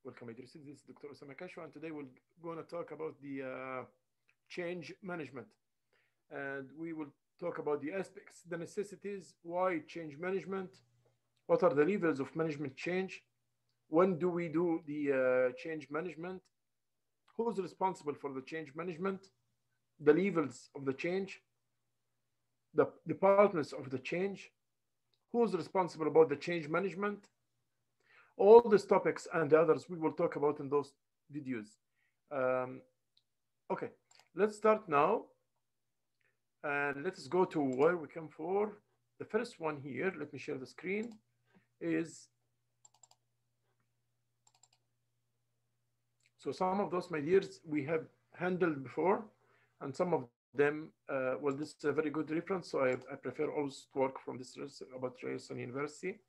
Welcome, Idris. This is Dr. Osama Kashwa, and today we're going to talk about the change management. And we will talk about the aspects, the necessities, why change management, what are the levels of management change, when do we do the change management, who's responsible for the change management, the levels of the change, the departments of the change, who's responsible about the change management. All these topics and the others we will talk about in those videos. Um, okay, let's start now and let's go to where we come for. The first one here, let me share the screen, is, so some of those, my dears, we have handled before, and some of them, well, this is a very good reference, so I prefer always to work from this about Ryerson University.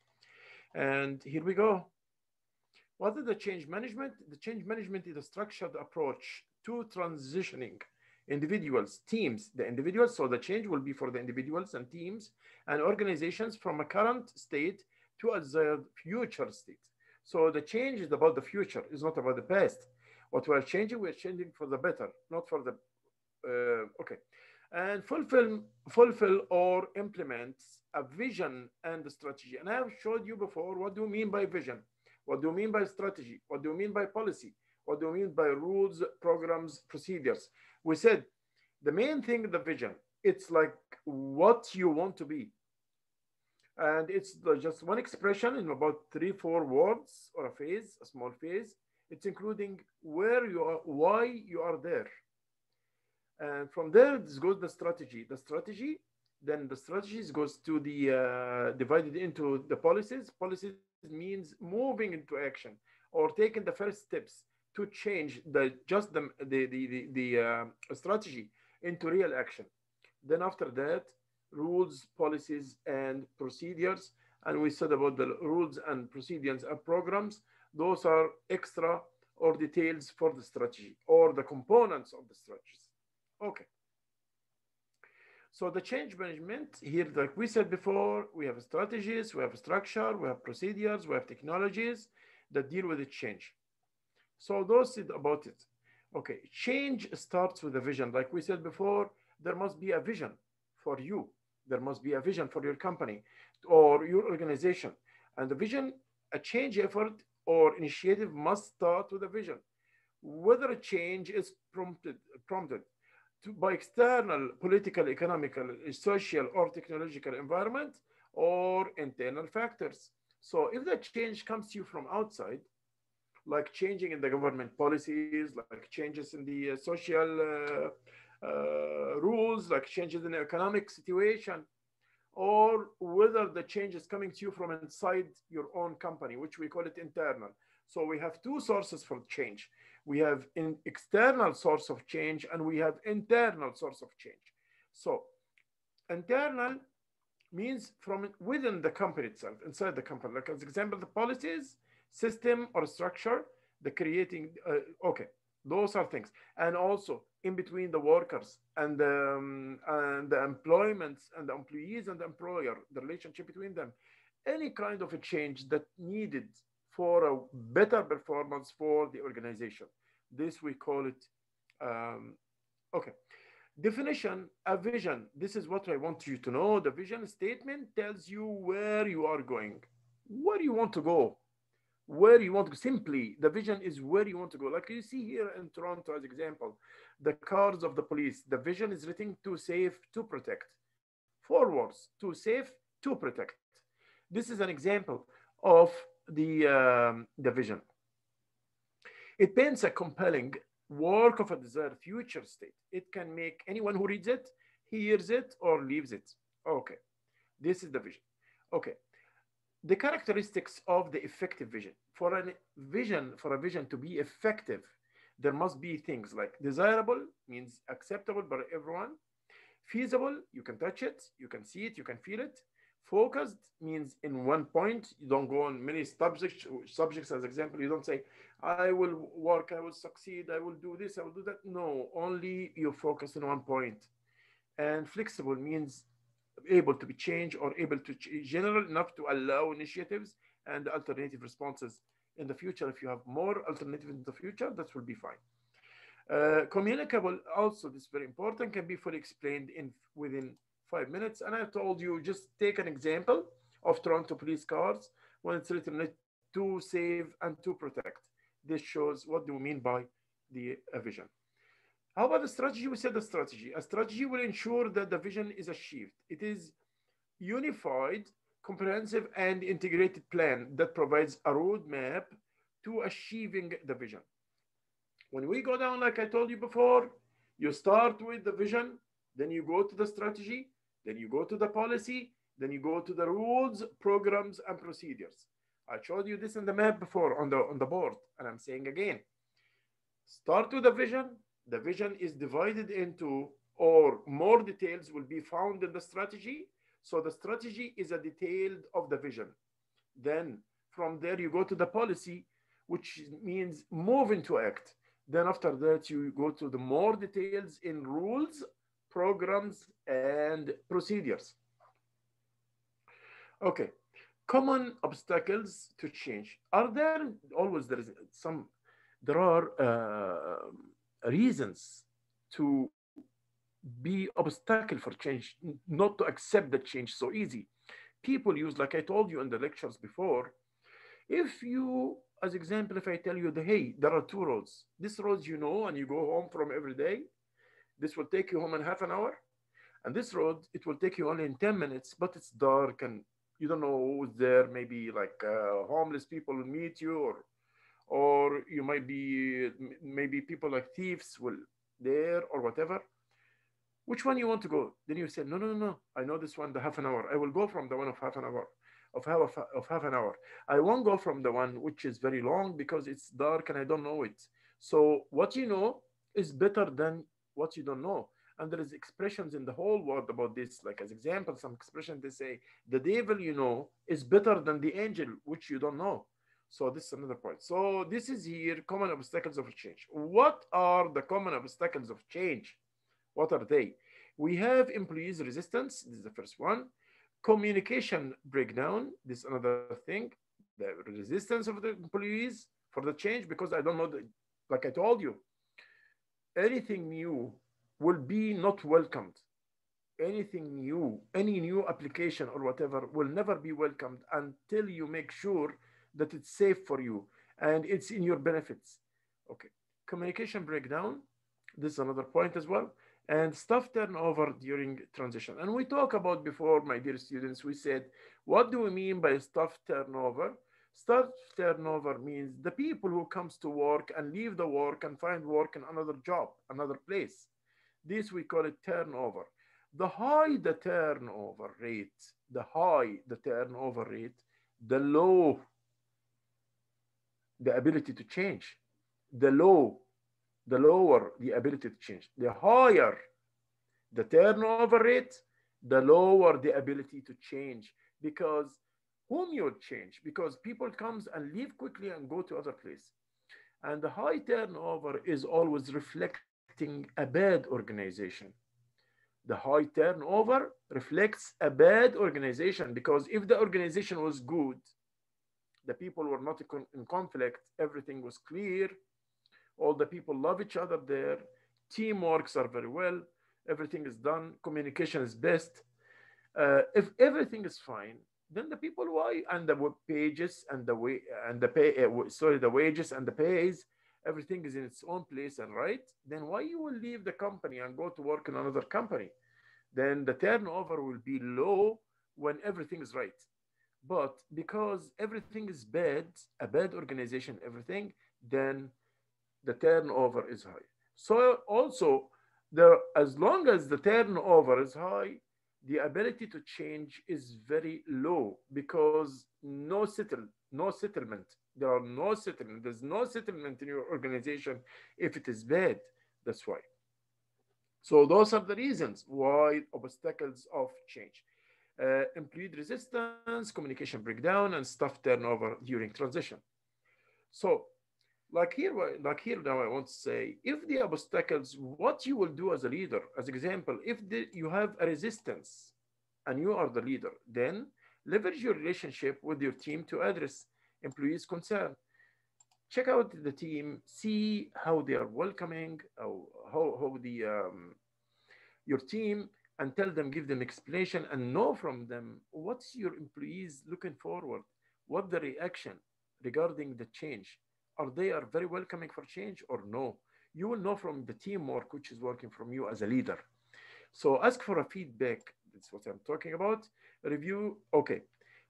And here we go. What is the change management? The change management is a structured approach to transitioning individuals, teams, the individuals. So the change will be for the individuals and teams and organizations from a current state to a desired future state. So the change is about the future, it's not about the past. What we're changing for the better, not for the, okay. And fulfill or implement a vision and a strategy. And I have showed you before, what do you mean by vision? What do you mean by strategy? What do you mean by policy? What do you mean by rules, programs, procedures? We said the main thing, the vision, it's like what you want to be. And it's just one expression in about 3-4 words or a phase, a small phase. It's including where you are, why you are there. And from there, this goes the strategy. Then the strategies goes to the divided into the policies. Policies means moving into action or taking the first steps to change the strategy into real action. Then after that, rules, policies, and procedures. And we said about the rules and procedures and programs. Those are extra or details for the strategy or the components of the strategies. Okay. So the change management here, like we said before, we have strategies, we have structure, we have procedures, we have technologies that deal with the change. So those is about it. Okay, change starts with a vision. Like we said before, there must be a vision for you. There must be a vision for your company or your organization. And the vision, a change effort or initiative must start with a vision. Whether a change is prompted by external political, economical, social, or technological environment or internal factors. So if the change comes to you from outside, like changing in the government policies, like changes in the social rules, like changes in the economic situation, or whether the change is coming to you from inside your own company, which we call it internal. So we have two sources for change. We have an external source of change and we have internal source of change. So internal means from within the company itself, inside the company. Like as example, the policies, system or structure, the creating, okay, those are things. And also in between the workers and the employments and the employees and the employer, the relationship between them, any kind of a change that needed for a better performance for the organization. This we call it, okay. Definition, a vision. This is what I want you to know. The vision statement tells you where you are going, where you want to go, where you want to go. Simply, the vision is where you want to go. Like you see here in Toronto as example, the cars of the police, the vision is written to save, to protect. 4 words, to save, to protect. This is an example of the vision. It paints a compelling work of a desired future state. It can make anyone who reads it, hears it, or leaves it. Okay, this is the vision. Okay, the characteristics of the effective vision. For a vision to be effective, there must be things like desirable, means acceptable by everyone. Feasible, you can touch it, you can see it, you can feel it. Focused means in one point. You don't go on many subjects as example. You don't say, I will work, I will succeed, I will do this, I will do that. No, only you focus on one point. And flexible means able to be changed or able to general enough to allow initiatives and alternative responses in the future. If you have more alternative in the future, that will be fine. Communicable also, this is very important, can be fully explained in within 5 minutes. And I told you, just take an example of Toronto police cars when it's written to save and to protect. This shows what do we mean by the vision. How about the strategy? We said the strategy. A strategy will ensure that the vision is achieved. It is unified, comprehensive, and integrated plan that provides a roadmap to achieving the vision. When we go down, like I told you before, you start with the vision, then you go to the strategy, then you go to the policy, then you go to the rules, programs, and procedures. I showed you this in the map before on the board, and I'm saying again. Start with the vision. The vision is divided into, or more details will be found in the strategy. So the strategy is a detailed of the vision. Then from there you go to the policy, which means move into act. Then after that, you go to the more details in rules, programs, and procedures. Okay, common obstacles to change. Are there always there are reasons to be obstacle for change, not to accept the change so easy. People use, like I told you in the lectures before, if you, as example, if I tell you that, hey, there are two roads. This road you know, and you go home from every day. This will take you home in half an hour. And this road, it will take you only in 10 minutes, but it's dark and you don't know who's there. Maybe like homeless people will meet you, or you might be, maybe people like thieves will there or whatever. Which one you want to go? Then you say, no, no, no, no. I know this one, the half an hour. I will go from the one of half an hour, of half an hour. I won't go from the one which is very long because it's dark and I don't know it. So what you know is better than what you don't know. And there is expressions in the whole world about this. Like as example, some expressions they say, the devil you know is better than the angel which you don't know. So this is another point. So this is here, common obstacles of change. What are the common obstacles of change? What are they? We have employees resistance. This is the first one. Communication breakdown. This is another thing. The resistance of the employees for the change because I don't know, like I told you, anything new will be not welcomed. Anything new, any new application or whatever will never be welcomed until you make sure that it's safe for you and it's in your benefits. Okay. Communication breakdown. This is another point as well. And staff turnover during transition. And we talked about before, my dear students, we said, what do we mean by staff turnover? Staff turnover means the people who comes to work and leave the work and find work in another job, another place. This we call it turnover. The high the turnover rate, the high the turnover rate, the low the ability to change. The lower the ability to change. The higher the turnover rate, the lower the ability to change. Because whom you change? Because people comes and leave quickly and go to other place. And the high turnover is always reflecting a bad organization. The high turnover reflects a bad organization because if the organization was good, the people were not in conflict, everything was clear, all the people love each other there, team works are very well, everything is done, communication is best. If everything is fine, then the people why and the web pages and the way and the pay sorry the wages and the pays, everything is in its own place and right, then why you will leave the company and go to work in another company? Then the turnover will be low when everything is right. But because everything is bad, a bad organization, everything, then the turnover is high. So also, as long as the turnover is high, the ability to change is very low because no settlement. There are no settlement. There's no settlement in your organization if it is bad. That's why. So those are the reasons why obstacles of change. Employee resistance, communication breakdown, and staff turnover during transition. So like here now I want to say, if the obstacles, what you will do as a leader, as example, if you have a resistance and you are the leader, then leverage your relationship with your team to address employees' concern. Check out the team, see how they are welcoming, how the your team, and tell them, give them explanation, and know from them what's your employees looking forward, what the reaction regarding the change. Are they are very welcoming for change or no? You will know from the teamwork which is working from you as a leader. So ask for a feedback. That's what I'm talking about. Review. Okay.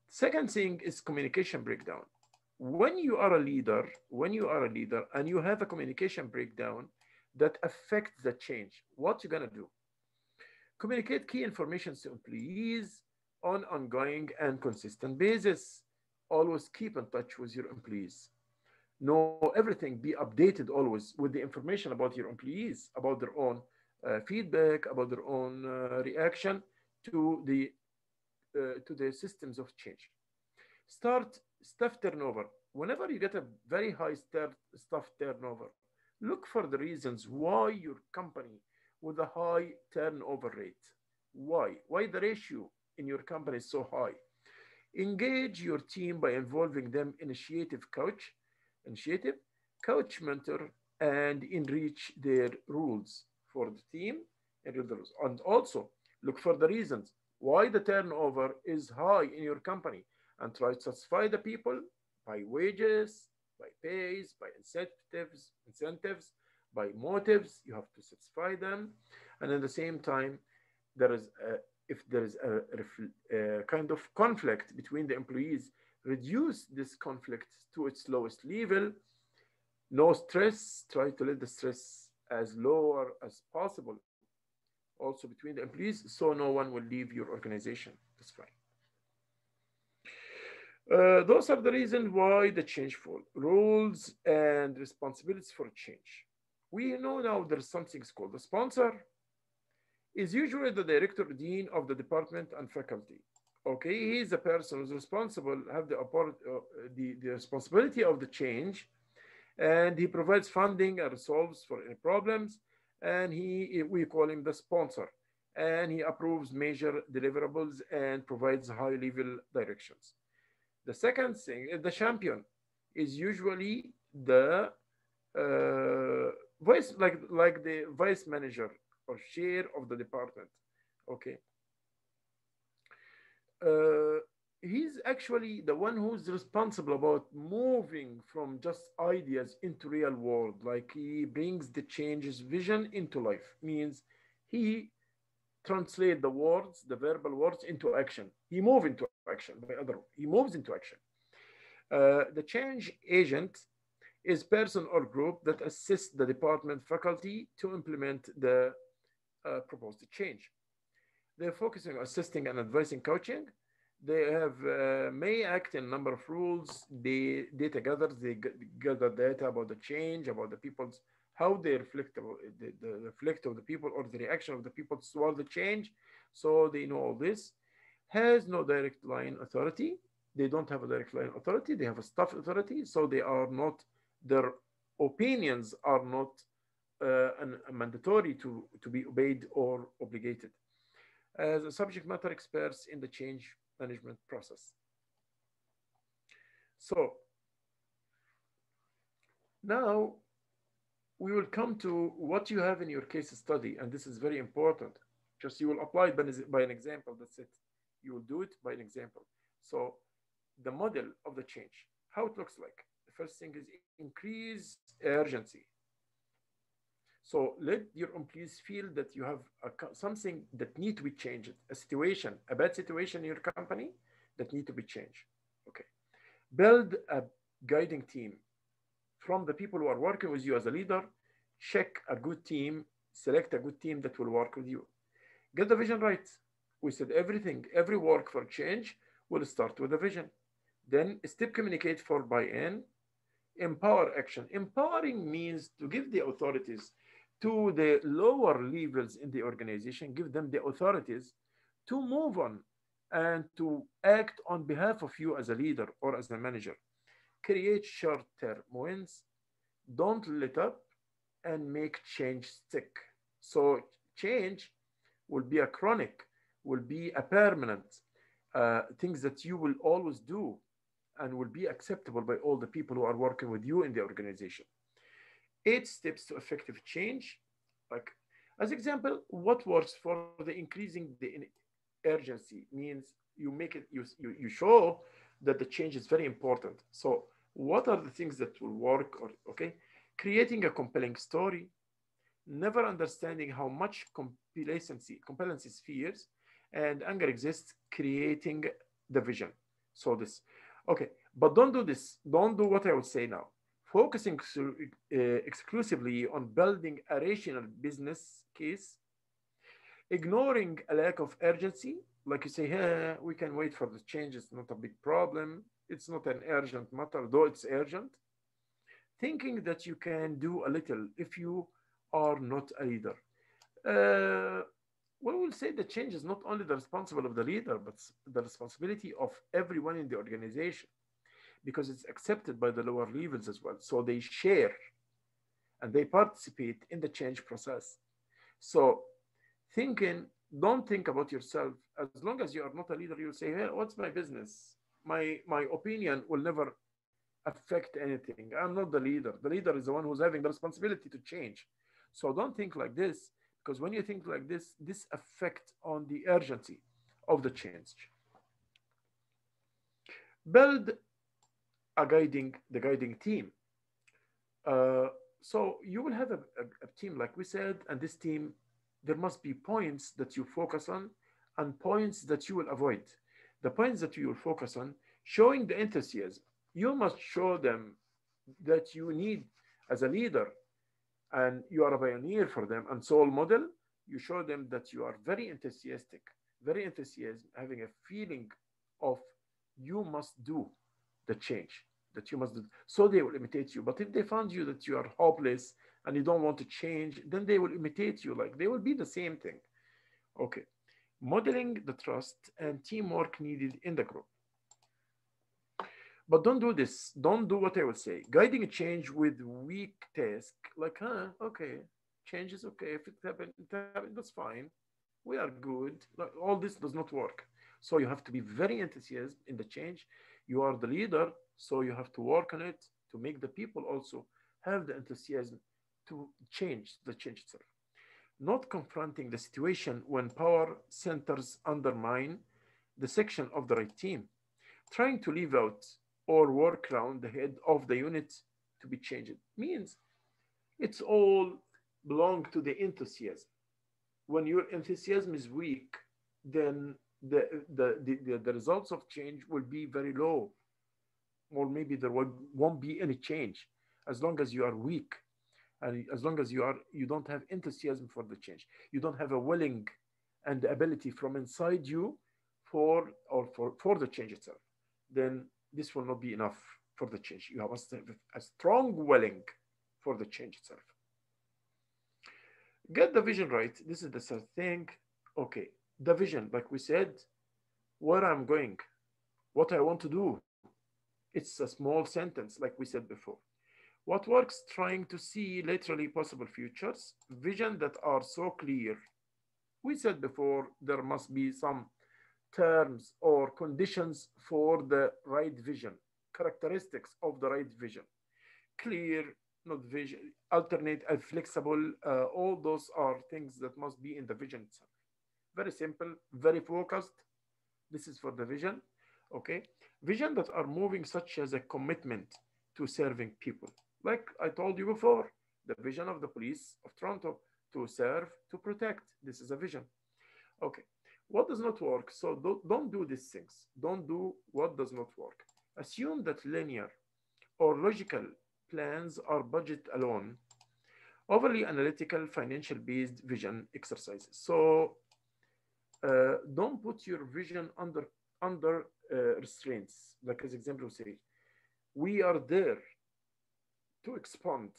Second thing is communication breakdown. When you are a leader and you have a communication breakdown that affects the change, what you're gonna do? Communicate key information to employees on ongoing and consistent basis. Always keep in touch with your employees. Know everything. Be updated always with the information about your employees, about their own feedback, about their own reaction to the systems of change. Start staff turnover. Whenever you get a very high staff turnover, look for the reasons why your company with a high turnover rate. Why the ratio in your company is so high? Engage your team by involving them initiative, coach, mentor, and enrich their rules for the team and the rules. And also look for the reasons why the turnover is high in your company and try to satisfy the people by wages, by pays, by incentives, by motives. You have to satisfy them, and at the same time, there is a, if there is a kind of conflict between the employees, reduce this conflict to its lowest level. No stress. Try to let the stress as lower as possible. Also between the employees, so no one will leave your organization. That's fine. Those are the reasons why the change fall. Rules and responsibilities for change. We know now there's something called the sponsor, is usually the director or dean of the department and faculty. Okay, he is the person who's responsible, have the responsibility of the change, and he provides funding and resolves for any problems, and we call him the sponsor, and he approves major deliverables and provides high level directions. The second thing is the champion is usually the vice, like the vice manager or chair of the department. Okay, uh, he's actually the one who's responsible about moving from just ideas into real world. Like he brings the changes vision into life. Means he translate the words, the verbal words into action. He move into action. He moves into action. The change agent is person or group that assists the department faculty to implement the proposed change. They're focusing on assisting and advising coaching. They have may act in a number of rules. They data gather. They gather data about the change, about the people's how they reflect about the reflect of the people or the reaction of the people toward the change. So they know all this. Has no direct line authority. They don't have a direct line authority. They have a staff authority. So they are not their opinions are not mandatory to be obeyed or obligated as a subject matter experts in the change management process. So now we will come to what you have in your case study, and this is very important. Just you will apply it by an example. That's it. You will do it by an example. So the model of the change, how it looks like. The first thing is increase urgency. So let your employees feel that you have something that need to be changed, a situation, a bad situation in your company that need to be changed. Okay. Build a guiding team from the people who are working with you as a leader. Check a good team, select a good team that will work with you. Get the vision right. We said everything, every work for change will start with a vision. Then step communicate for buy-in. Empower action. Empowering means to give the authorities to the lower levels in the organization, give them the authorities to move on and to act on behalf of you as a leader or as a manager. Create short term wins, don't let up, and make change stick. So, change will be a chronic, will be a permanent things that you will always do and will be acceptable by all the people who are working with you in the organization. 8 steps to effective change. Like, as example, what works for the increasing the urgency means you make it, you show that the change is very important. So, what are the things that will work? Or okay, creating a compelling story, never understanding how much complacency, fears, and anger exists, creating the vision. So this, okay, but don't do this. Don't do what I would say now. Focusing exclusively on building a rational business case, ignoring a lack of urgency, like you say, hey, we can wait for the change. It's not a big problem. It's not an urgent matter, though it's urgent. Thinking that you can do a little if you are not a leader. Uh, we will say the change is not only the responsibility of the leader, but the responsibility of everyone in the organization because it's accepted by the lower levels as well. So they share and they participate in the change process. So thinking, don't think about yourself. As long as you are not a leader, you'll say, hey, what's my business? My opinion will never affect anything. I'm not the leader. The leader is the one who's having the responsibility to change. So don't think like this, because when you think like this affects on the urgency of the change. Build the guiding team. Uh, so you will have a team, like we said, and this team, there must be points that you focus on and points that you will avoid. The points that you will focus on, showing the enthusiasm. You must show them that you need as a leader and you are a pioneer for them and sole model. You show them that you are very enthusiastic, very enthusiastic, having a feeling of you must do the change that you must do. So they will imitate you. But if they found you that you are hopeless and you don't want to change, then they will imitate you. Like they will be the same thing. Okay. Modeling the trust and teamwork needed in the group. But don't do this. Don't do what I will say. Guiding a change with weak task, like, okay, change is okay. If it happened, that's fine. We are good. Like, all this does not work. So you have to be very enthusiastic in the change. You are the leader, so you have to work on it to make the people also have the enthusiasm to change the change itself. Not confronting the situation when power centers undermine the section of the right team, trying to leave out or work around the head of the unit to be changed means it's all belong to the enthusiasm. When your enthusiasm is weak, then the results of change will be very low, or maybe there won't be any change as long as you are weak and as long as you don't have enthusiasm for the change, you don't have a willing and the ability from inside you for the change itself, then this will not be enough for the change. You must have a strong willing for the change itself. Get the vision right. This is the third thing. Okay, the vision, like we said, where I'm going, what I want to do. It's a small sentence, like we said before. What works? Trying to see literally possible futures, vision that are so clear. We said before there must be some terms or conditions for the right vision, characteristics of the right vision. Clear, not vision, alternate, and flexible. All those are things that must be in the vision itself. Very simple, very focused. This is for the vision. Okay. Vision that are moving, such as a commitment to serving people. Like I told you before, the vision of the police of Toronto to serve, to protect. This is a vision. Okay. What does not work? So don't do these things. Don't do what does not work. Assume that linear or logical plans are budget alone, overly analytical, financial based vision exercises. So don't put your vision under restraints. Like as example, say, we are there to expand,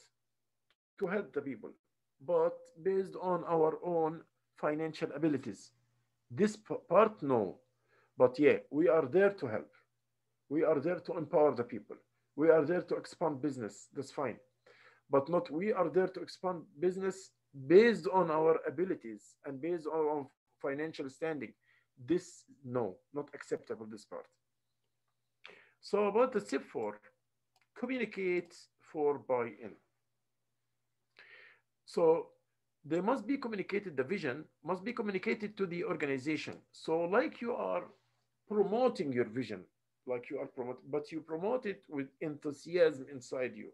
to help the people, but based on our own financial abilities. This part, no. But yeah, we are there to help. We are there to empower the people. We are there to expand business. That's fine. But not we are there to expand business based on our abilities and based on our financial standing. This, no, not acceptable, this part. So about the step four, communicate for buy-in. So they must be communicated, the vision must be communicated to the organization. So like you are promoting your vision, like you are promoting, but you promote it with enthusiasm inside you.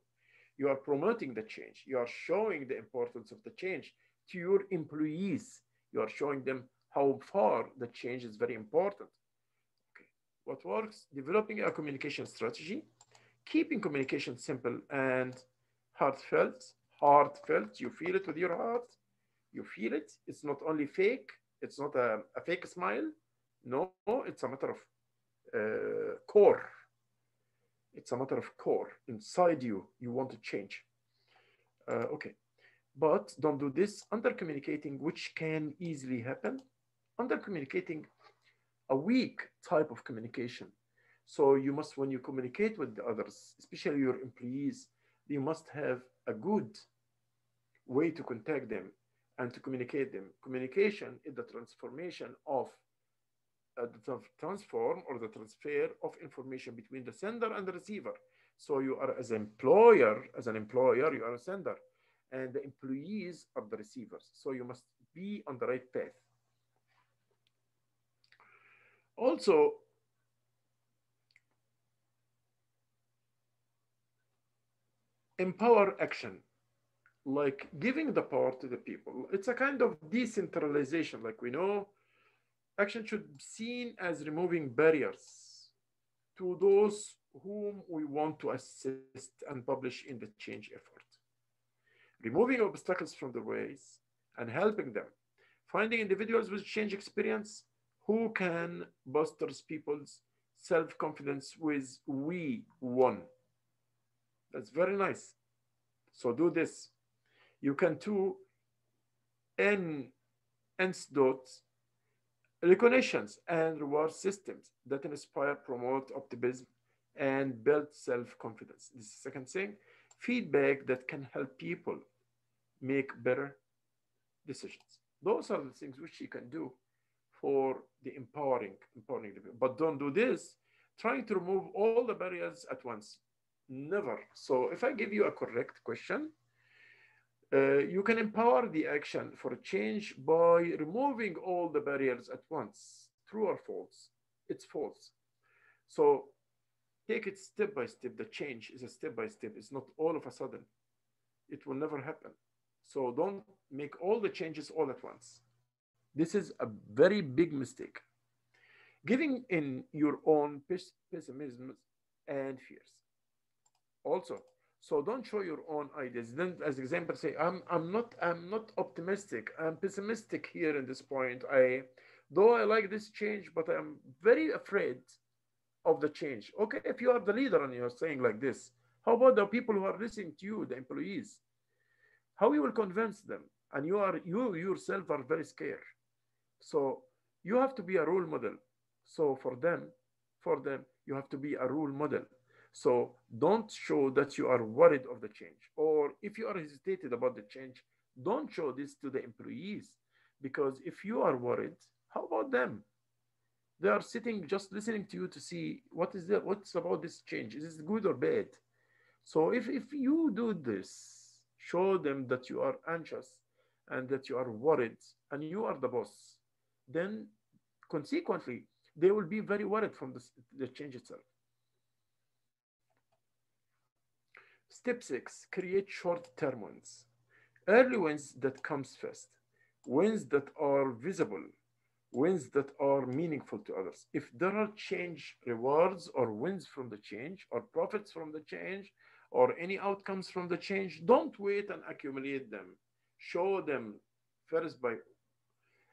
You are promoting the change. You are showing the importance of the change to your employees. You are showing them how far the change is very important. Okay. What works? Developing a communication strategy, keeping communication simple and heartfelt. Heartfelt, you feel it with your heart. You feel it. It's not only fake. It's not a fake smile. No, it's a matter of core. It's a matter of core inside you. You want to change. Okay, but don't do this under communicating, which can easily happen. Under communicating a weak type of communication. So you must, when you communicate with the others, especially your employees, you must have a good way to contact them and to communicate them. Communication is the transformation of the transform or the transfer of information between the sender and the receiver. So you are as an employer, you are a sender, and the employees are the receivers. So you must be on the right path. Also, empower action, like giving the power to the people. It's a kind of decentralization, like we know. Action should be seen as removing barriers to those whom we want to assist and publish in the change effort. Removing obstacles from the ways and helping them. Finding individuals with change experience who can bolster people's self confidence with we won. That's very nice. So do this. You can do N antidotes, recognitions, and reward systems that inspire, promote optimism, and build self confidence. This is the second thing. Feedback that can help people make better decisions. Those are the things which you can do for the empowering the people. But don't do this trying to remove all the barriers at once. Never. So if I give you a correct question, you can empower the action for change by removing all the barriers at once. True or false? It's false. So take it step by step. The change is a step by step. It's not all of a sudden. It will never happen. So don't make all the changes all at once. This is a very big mistake. Giving in your own pessimism and fears. Also, so don't show your own ideas. Then, as example, say, I'm not optimistic. I'm pessimistic here in this point. Though I like this change, but I'm very afraid of the change. Okay, if you are the leader and you're saying like this, how about the people who are listening to you, the employees? How you will convince them? And you yourself are very scared. So you have to be a role model. So for them, you have to be a role model. So don't show that you are worried of the change. Or if you are hesitated about the change, don't show this to the employees. Because if you are worried, how about them? They are sitting just listening to you to see what's about this change. Is it good or bad? So if you do this, show them that you are anxious and that you are worried and you are the boss, then consequently, they will be very worried from the change itself. Step six, create short-term wins. Early wins that comes first. Wins that are visible. Wins that are meaningful to others. If there are change rewards or wins from the change or profits from the change or any outcomes from the change, don't wait and accumulate them. Show them first by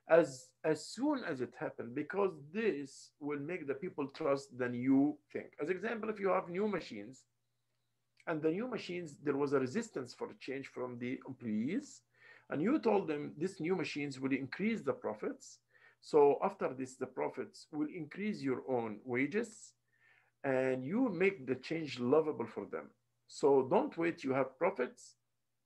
as soon as it happened, because this will make the people trust the new thing. As example, if you have new machines and the new machines, there was a resistance for change from the employees, and you told them this new machines will increase the profits. So after this, the profits will increase your own wages and you make the change lovable for them. So don't wait, you have profits,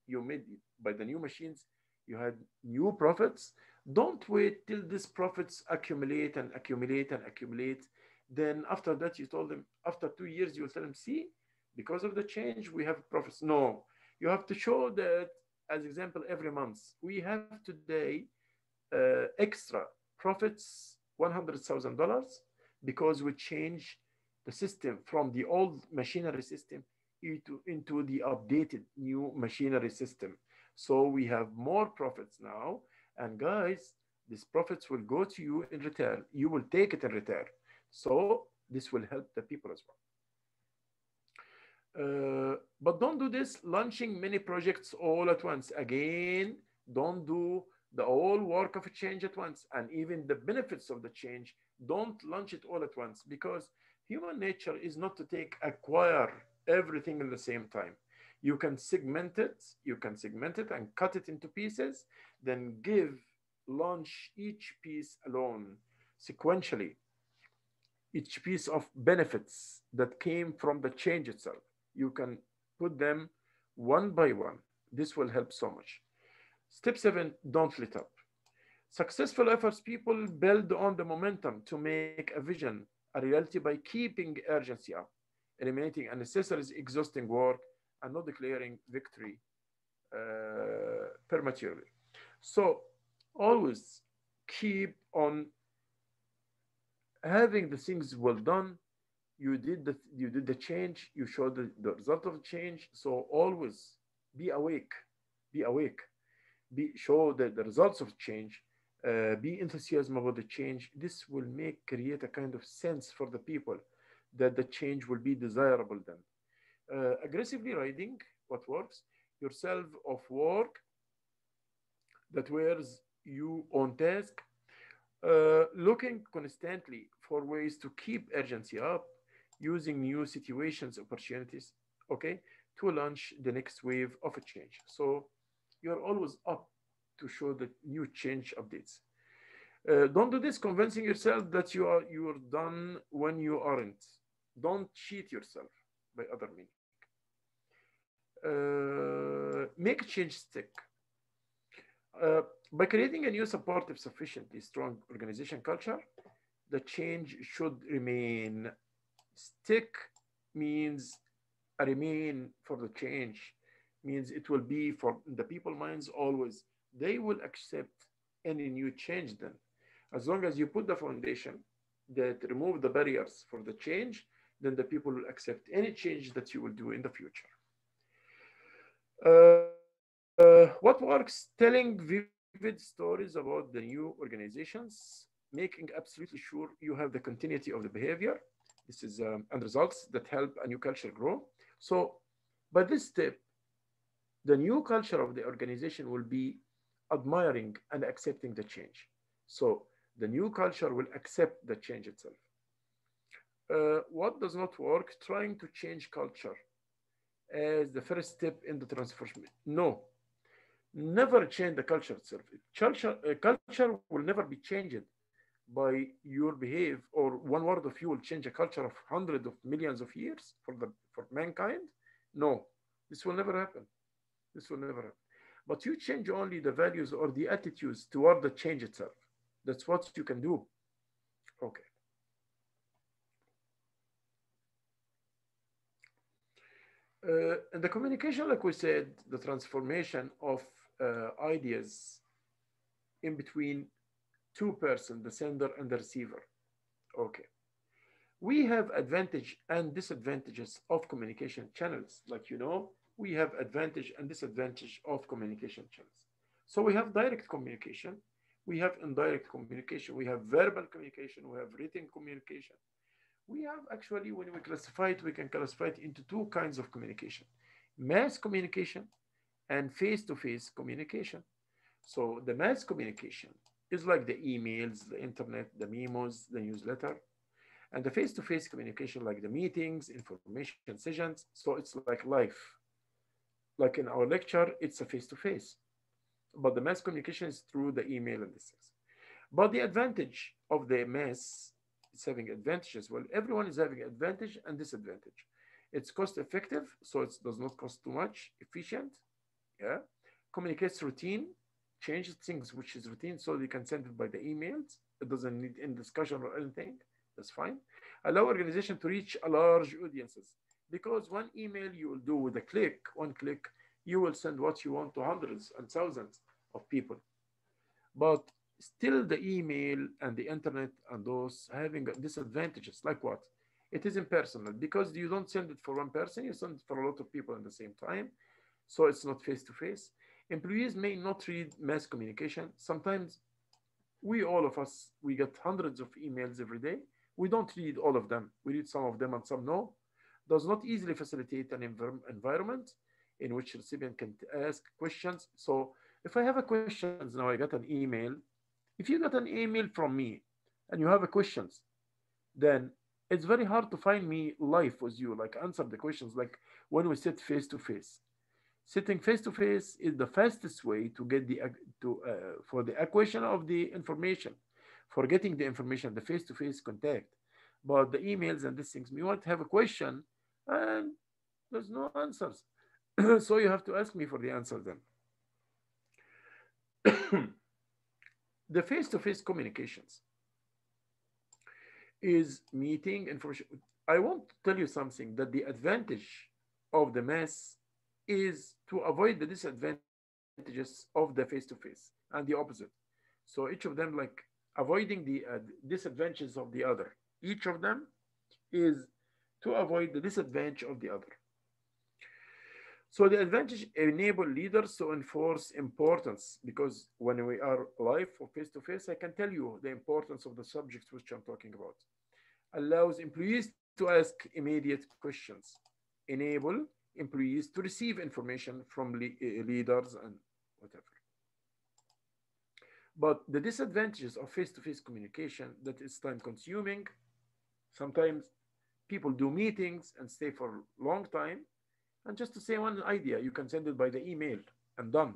you made by the new machines, you had new profits. Don't wait till these profits accumulate and accumulate and accumulate Then after that, you told them, after 2 years, you will tell them, see, because of the change, we have profits. No, you have to show that, as example, every month, we have today extra profits, $100,000, because we change the system from the old machinery system into the updated new machinery system. So we have more profits now. And guys, these profits will go to you in return. You will take it in return. So this will help the people as well. But don't do this launching many projects all at once. Again, don't do the whole work of a change at once. And even the benefits of the change, don't launch it all at once, because human nature is not to acquire everything in the same time. You can segment it and cut it into pieces, then launch each piece alone sequentially, each piece of benefits that came from the change itself. You can put them one by one. This will help so much. Step 7, don't let up. Successful efforts people build on the momentum to make a vision a reality by keeping urgency up, eliminating unnecessary exhausting work, and not declaring victory prematurely. So always keep on having the things well done. You did the change. You showed the result of the change. So always be awake. Be awake. Show the results of change. Be enthusiasm about the change. This will create a kind of sense for the people that the change will be desirable then. Aggressively riding what works, yourself of work that wears you on task, looking constantly for ways to keep urgency up, using new situations, opportunities, okay, to launch the next wave of a change. So you're always up to show the new change updates. Don't do this convincing yourself that you're done when you aren't. Don't cheat yourself by other meaning. Make change stick. By creating a new supportive, sufficiently strong organization culture, the change should remain. Stick means a remain for the change, means it will be for the people minds always. They will accept any new change then. As long as you put the foundation that remove the barriers for the change, then the people will accept any change that you will do in the future. What works? Telling vivid stories about the new organizations, making absolutely sure you have the continuity of the behavior. This is and results that help a new culture grow. So, by this step, the new culture of the organization will be admiring and accepting the change. So, the new culture will accept the change itself. What does not work? Trying to change culture as the first step in the transformation. No, never change the culture itself. Culture will never be changed by your behave, or one word of you will change a culture of hundreds of millions of years for mankind. No, this will never happen. This will never happen. But you change only the values or the attitudes toward the change itself. That's what you can do. Okay. And the communication, like we said, the transformation of ideas in between two persons, the sender and the receiver. Okay. We have advantage and disadvantages of communication channels. Like we have advantage and disadvantage of communication channels. So we have direct communication, we have indirect communication, we have verbal communication, we have written communication. We have actually, when we classify it, we can classify it into two kinds of communication: mass communication and face-to-face communication. So the mass communication is like the emails, the internet, the memos, the newsletter, and the face-to-face communication like the meetings, information sessions. So it's like life. Like in our lecture, it's a face-to-face, but the mass communication is through the email and this things. But the advantage of the mass is having advantage as well. Everyone is having advantage and disadvantage. It's cost effective, so it does not cost too much. Efficient, yeah. Communicates routine, changes things which is routine, so you can send it by the emails. It doesn't need any discussion or anything. That's fine. Allow organization to reach a large audiences, because one email you will do with a click, one click, you will send what you want to hundreds and thousands of people. But still the email and the internet and those having disadvantages. Like what? It is impersonal because you don't send it for one person, you send it for a lot of people at the same time. So it's not face to face. Employees may not read mass communication. Sometimes we, all of us, we get hundreds of emails every day. We don't read all of them. We read some of them and some no. Does not easily facilitate an environment in which recipient can ask questions. So if I have a questions now, I got an email. If you got an email from me and you have a questions, then it's very hard to find me live with you, like answer the questions, like when we sit face to face. Sitting face to face is the fastest way to get the for the acquisition of the information, for getting the information, the face to face contact. But the emails and these things, you might have a question and there's no answers. So you have to ask me for the answer then. The face to face communications is meeting information. I want to tell you something, that the advantage of the mass is to avoid the disadvantages of the face to face and the opposite. So each of them, like avoiding the disadvantages of the other. Each of them is to avoid the disadvantage of the other. So the advantage enable leaders to enforce importance, because when we are live or face to face, I can tell you the importance of the subject which I'm talking about. Allows employees to ask immediate questions. Enable employees to receive information from leaders and whatever. But the disadvantages of face-to-face communication, that is time consuming. Sometimes people do meetings and stay for a long time. And just to say one idea, you can send it by the email and done.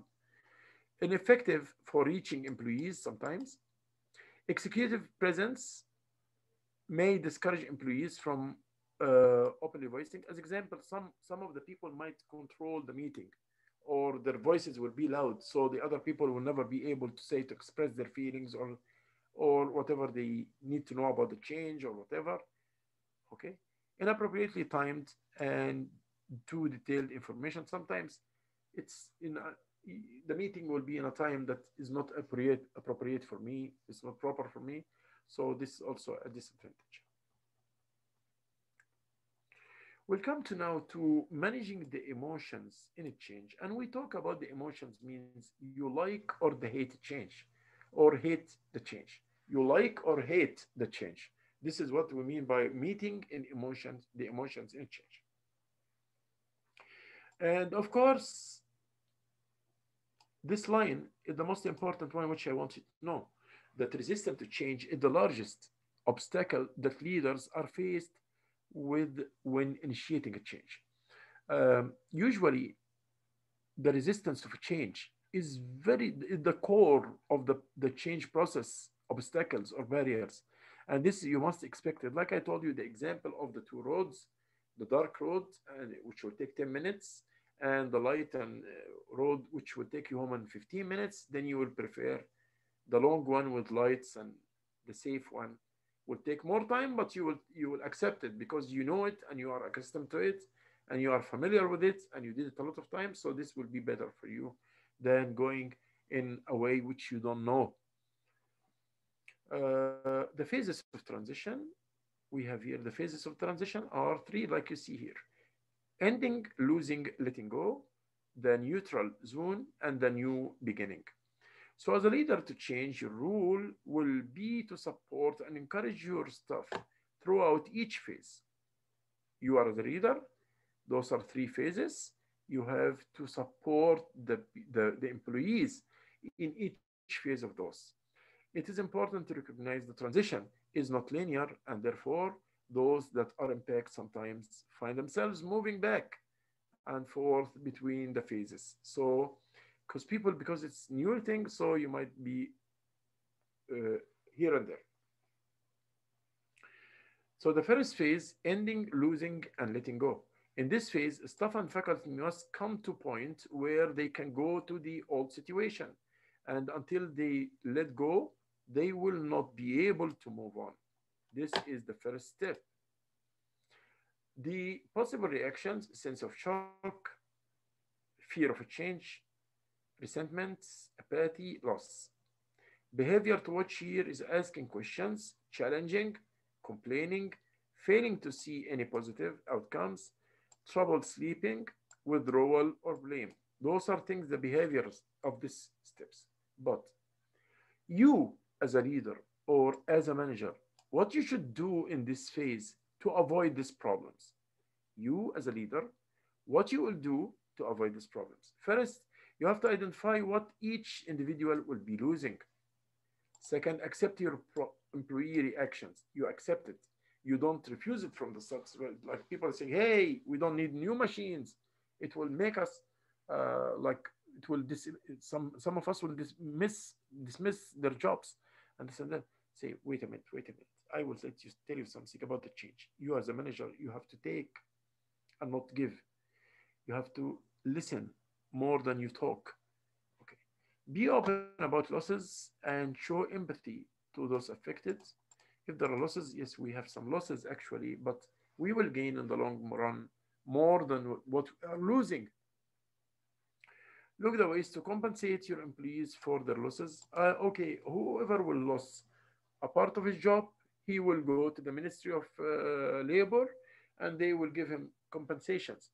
Ineffective for reaching employees sometimes. Executive presence may discourage employees from openly voicing. As example, some of the people might control the meeting, or their voices will be loud, so the other people will never be able to say, to express their feelings, or whatever they need to know about the change or whatever. Okay, inappropriately timed and too detailed information. Sometimes it's in the meeting will be in a time that is not appropriate for me. It's not proper for me. So this is also a disadvantage. We'll come to now to managing the emotions in a change. And we talk about the emotions means you like or the hate change, or hate the change. You like or hate the change. This is what we mean by meeting in emotions, the emotions in change. And of course, this line is the most important one, which I want you to know, that resistance to change is the largest obstacle that leaders are faced with when initiating a change. Usually, the resistance of change is the core of the change process, obstacles or barriers. And this you must expect it. Like I told you, the example of the two roads, the dark road, which will take 10 minutes, and the light and road, which will take you home in 15 minutes, then you will prefer the long one with lights, and the safe one will take more time, but you will accept it because you know it and you are accustomed to it and you are familiar with it and you did it a lot of times. So this will be better for you than going in a way which you don't know. The phases of transition we have here, the phases of transition are three, like you see here: ending, losing, letting go, the neutral zone, and the new beginning. So as a leader to change, your role will be to support and encourage your staff throughout each phase. You are the leader. Those are three phases. You have to support the employees in each phase of those. It is important to recognize the transition is not linear, and therefore those that are impacted sometimes find themselves moving back and forth between the phases. So because it's new thing, so you might be here and there. So the first phase, ending, losing, and letting go. In this phase, staff and faculty must come to a point where they can go to the old situation. And until they let go, they will not be able to move on. This is the first step. The possible reactions: sense of shock, fear of a change, resentment, apathy, loss. Behavior to watch here is asking questions, challenging, complaining, failing to see any positive outcomes, trouble sleeping, withdrawal, or blame. Those are things, the behaviors of these steps. But you, as a leader or as a manager, what you should do in this phase to avoid these problems. You, as a leader, what you will do to avoid these problems. First, you have to identify what each individual will be losing. Second, accept your employee reactions. You accept it. You don't refuse it from the start. Like people are saying, "Hey, we don't need new machines. It will make us like it will some of us will dismiss their jobs." And this and that. Say, wait a minute, wait a minute. I will tell you something about the change. You as a manager, you have to take and not give. You have to listen more than you talk. Okay. Be open about losses and show empathy to those affected. If there are losses, yes, we have some losses actually, but we will gain in the long run more than what we are losing. Look the ways to compensate your employees for their losses. Okay, whoever will lose a part of his job, he will go to the Ministry of Labor and they will give him compensations.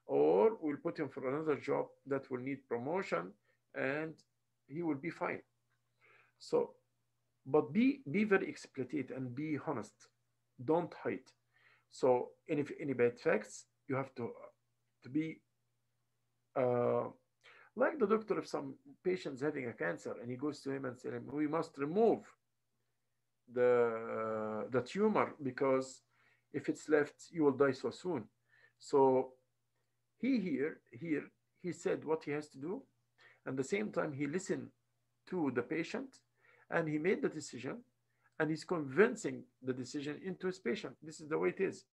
Or we'll put him for another job that will need promotion and he will be fine. So, but be very explicit and be honest. Don't hide. So, any bad facts, you have to be uh, like the doctor. If some patient's having a cancer and he goes to him and says, "We must remove the tumor because if it's left, you will die so soon." So here he said what he has to do, and at the same time he listened to the patient, and he made the decision, and he's convincing the decision into his patient. This is the way it is.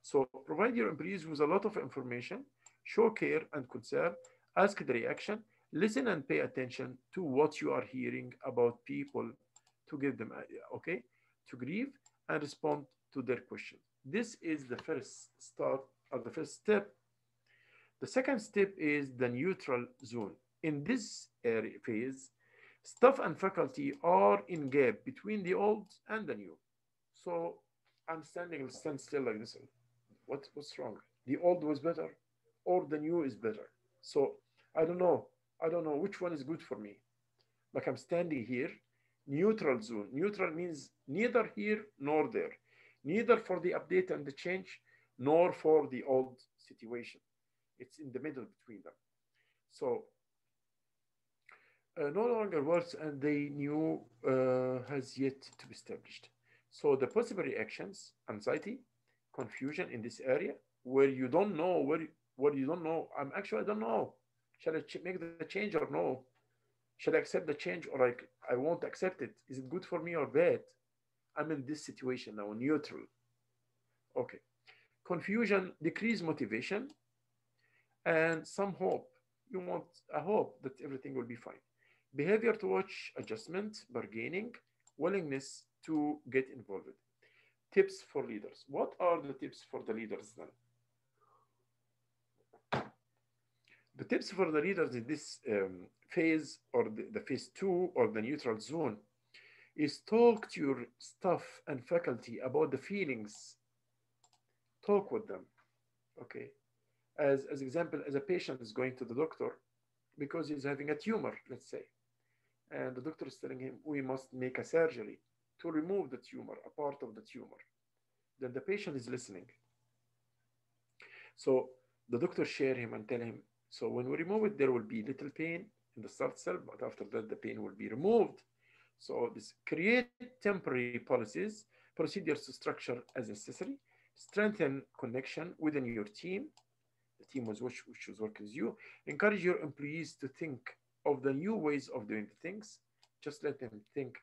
So provide your employees with a lot of information, show care and concern, ask the reaction, listen and pay attention to what you are hearing about people to give them, okay, to grieve and respond to their questions. This is the first start or the first step. The second step is the neutral zone. In this area phase, staff and faculty are in gap between the old and the new. So I'm stand still like this. What's wrong? The old was better, or the new is better. So I don't know. I don't know which one is good for me. Like I'm standing here, neutral zone. Neutral means neither here nor there, neither for the update and the change, nor for the old situation. It's in the middle between them. So no longer works and the new has yet to be established. So the possible reactions: anxiety, confusion in this area where you don't know what you don't know. I don't know. Shall I make the change or no? Shall I accept the change or I won't accept it? Is it good for me or bad? I'm in this situation now, neutral. Okay. Confusion, decreased motivation, and some hope. You want a hope that everything will be fine. Behavior to watch: adjustment, bargaining, willingness to get involved. Tips for leaders. What are the tips for the leaders then? The tips for the leaders in this phase or the phase two or the neutral zone is talk to your staff and faculty about the feelings. Talk with them. Okay. As example, as a patient is going to the doctor because he's having a tumor, let's say, and the doctor is telling him we must make a surgery to remove the tumor, a part of the tumor. Then the patient is listening. So the doctor share him and tell him, so when we remove it, there will be little pain in the start cell, but after that, the pain will be removed. So this create temporary policies, procedures to structure as necessary, strengthen connection within your team, the team which was working with you, encourage your employees to think of the new ways of doing things. Just let them think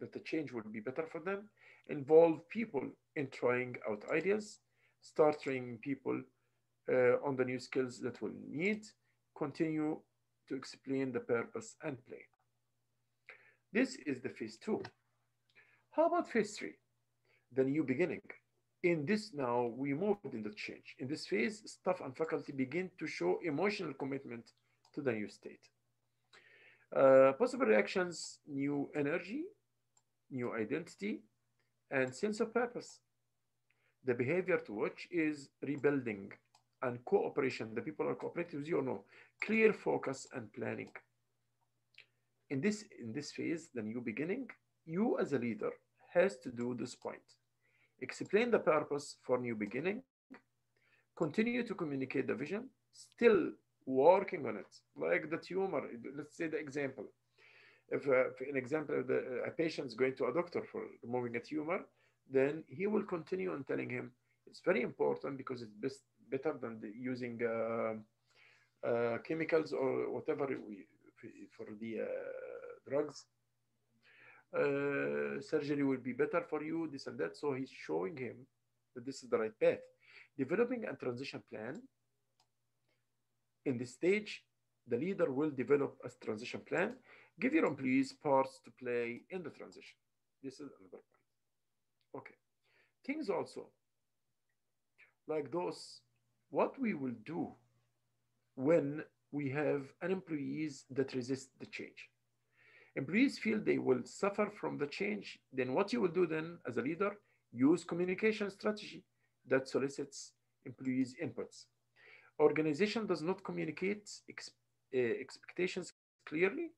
that the change will be better for them. Involve people in trying out ideas. Start training people on the new skills that will need. Continue to explain the purpose and play. This is the phase two. How about phase three? The new beginning. In this now, we moved in the change. In this phase, staff and faculty begin to show emotional commitment to the new state. Possible reactions, new energy, new identity, and sense of purpose. The behavior to watch is rebuilding and cooperation. The people are cooperating with you or no. Clear focus and planning. In this phase, the new beginning, you as a leader has to do this point. Explain the purpose for new beginning. Continue to communicate the vision. Still working on it. Like the tumor, let's say the example. If an example, a patient is going to a doctor for removing a tumor, then he will continue on telling him it's very important because it's better than using chemicals or whatever for the drugs. Surgery will be better for you, this and that. So he's showing him that this is the right path. Developing a transition plan. In this stage, the leader will develop a transition plan. Give your employees parts to play in the transition. This is another point. Okay. Things also like those, what we will do when we have an employees that resist the change. Employees feel they will suffer from the change. Then what you will do then as a leader, use communication strategy that solicits employees' inputs. Organization does not communicate expectations clearly,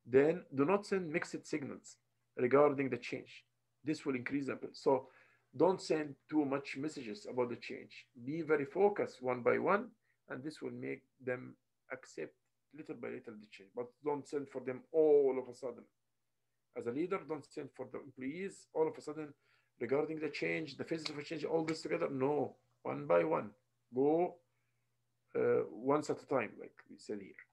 then do not send mixed signals regarding the change. This will increase them. So don't send too much messages about the change. Be very focused one by one, and this will make them accept little by little the change. But don't send for them all of a sudden. As a leader, don't send for the employees all of a sudden regarding the change, the phases of a change, all this together. No, one by one. Go once at a time, like we said here.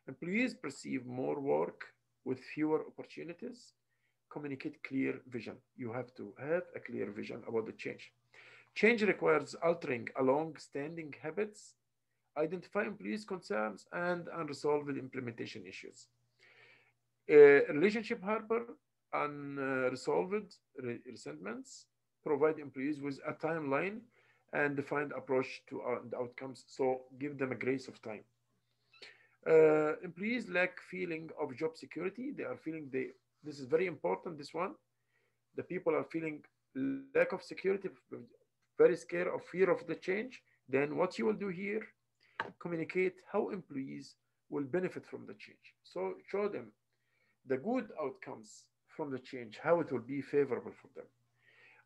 Employees perceive more work with fewer opportunities. Communicate clear vision. You have to have a clear vision about the change. Change requires altering a long-standing habits, identify employees' concerns, and unresolved implementation issues. Relationship harbor unresolved resentments, provide employees with a timeline and defined approach to the outcomes. So give them a grace of time. Employees lack feeling of job security. They are feeling this is very important, this one. The people are feeling lack of security, very scared of fear of the change. Then what you will do here, communicate how employees will benefit from the change. So show them the good outcomes from the change, how it will be favorable for them.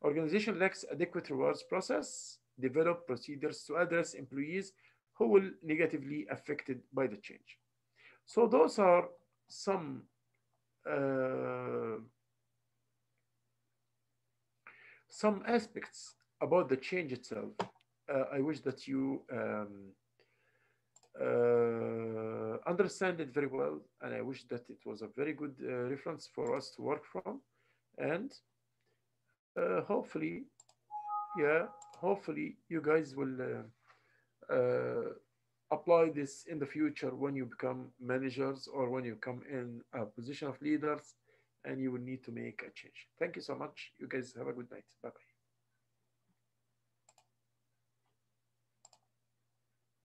Organization lacks adequate rewards process, develop procedures to address employees who will negatively affected by the change. So those are some uh, some aspects about the change itself. I wish that you understand it very well, and I wish that it was a very good reference for us to work from. And hopefully, yeah, hopefully you guys will apply this in the future when you become managers or when you come in a position of leaders and you will need to make a change. Thank you so much. You guys have a good night. Bye bye.